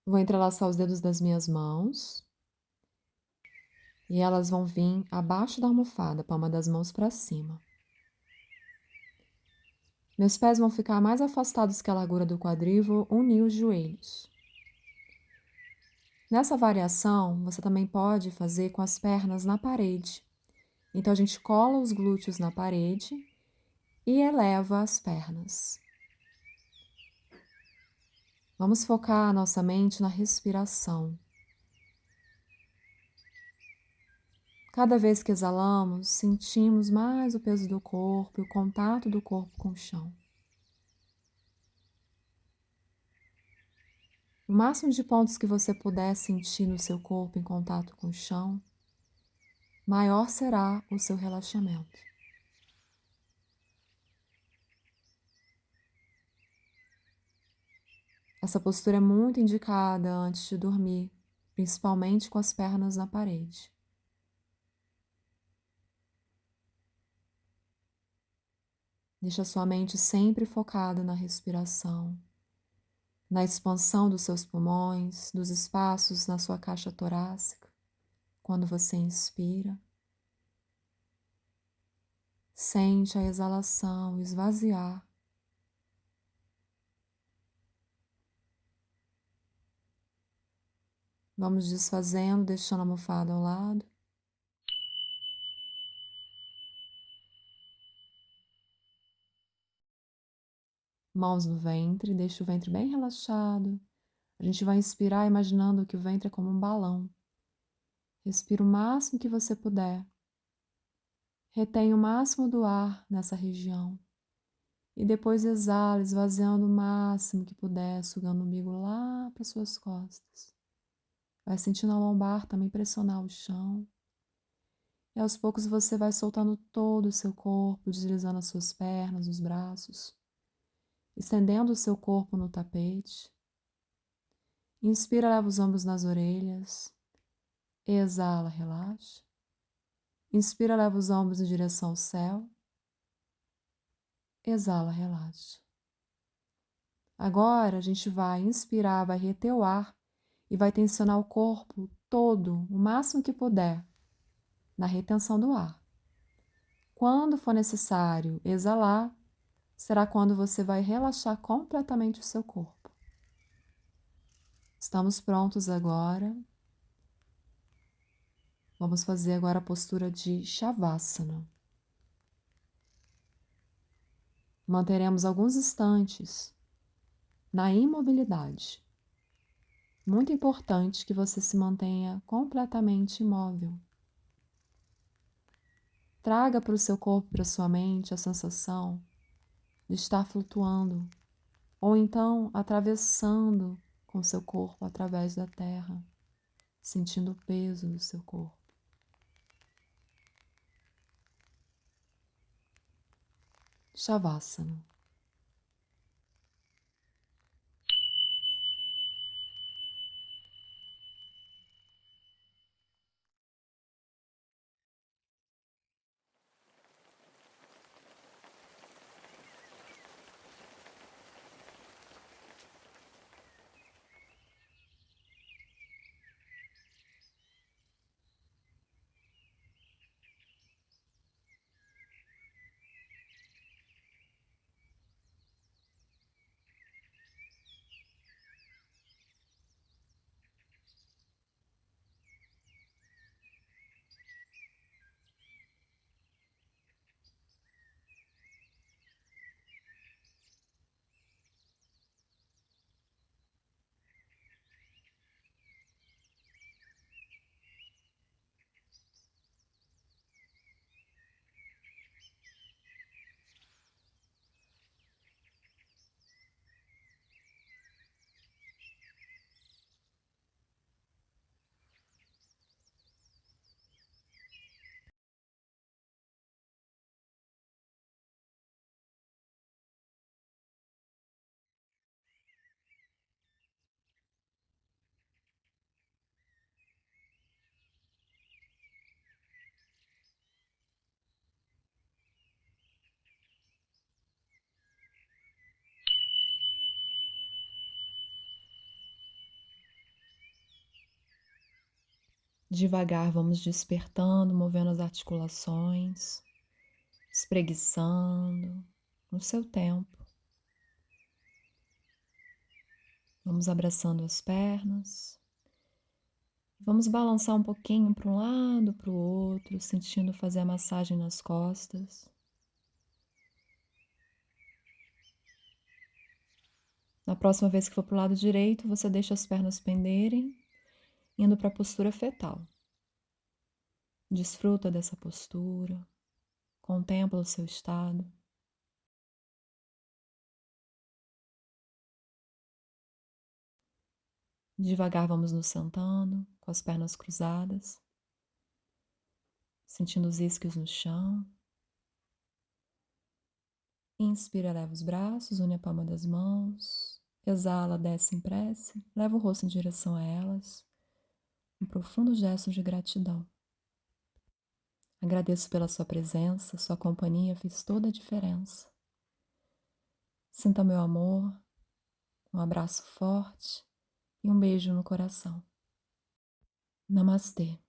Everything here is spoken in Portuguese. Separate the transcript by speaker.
Speaker 1: Vou entrelaçar os dedos das minhas mãos e elas vão vir abaixo da almofada, palma das mãos para cima. Meus pés vão ficar mais afastados que a largura do quadril e vou unir os joelhos. Nessa variação, você também pode fazer com as pernas na parede. Então, a gente cola os glúteos na parede e eleva as pernas. Vamos focar a nossa mente na respiração. Cada vez que exalamos, sentimos mais o peso do corpo e o contato do corpo com o chão. O máximo de pontos que você puder sentir no seu corpo em contato com o chão, maior será o seu relaxamento. Essa postura é muito indicada antes de dormir, principalmente com as pernas na parede. Deixa sua mente sempre focada na respiração, na expansão dos seus pulmões, dos espaços na sua caixa torácica. Quando você inspira, sente a exalação esvaziar. Vamos desfazendo, deixando a almofada ao lado. Mãos no ventre, deixa o ventre bem relaxado. A gente vai inspirar imaginando que o ventre é como um balão. Respira o máximo que você puder. Retenha o máximo do ar nessa região. E depois exala, esvaziando o máximo que puder, sugando o umbigo lá para suas costas. Vai sentindo a lombar também pressionar o chão. E aos poucos você vai soltando todo o seu corpo, deslizando as suas pernas, os braços, estendendo o seu corpo no tapete. Inspira, leva os ombros nas orelhas. Exala, relaxa. Inspira, leva os ombros em direção ao céu. Exala, relaxa. Agora a gente vai inspirar, vai reter o ar e vai tensionar o corpo todo, o máximo que puder, na retenção do ar. Quando for necessário exalar, será quando você vai relaxar completamente o seu corpo. Estamos prontos agora. Vamos fazer agora a postura de Shavasana. Manteremos alguns instantes na imobilidade. Muito importante que você se mantenha completamente imóvel. Traga para o seu corpo, para a sua mente, a sensação de estar flutuando, ou então atravessando com o seu corpo através da terra, sentindo o peso do seu corpo. Shavasana. Devagar vamos despertando, movendo as articulações, espreguiçando, no seu tempo. Vamos abraçando as pernas. Vamos balançar um pouquinho para um lado, para o outro, sentindo fazer a massagem nas costas. Na próxima vez que for para o lado direito, você deixa as pernas penderem, indo para a postura fetal. Desfruta dessa postura, contempla o seu estado. Devagar vamos nos sentando, com as pernas cruzadas, sentindo os isquios no chão. Inspira, leva os braços, une a palma das mãos. Exala, desce em prece, leva o rosto em direção a elas. Um profundo gesto de gratidão. Agradeço pela sua presença, sua companhia fez toda a diferença. Sinta meu amor, um abraço forte e um beijo no coração. Namastê.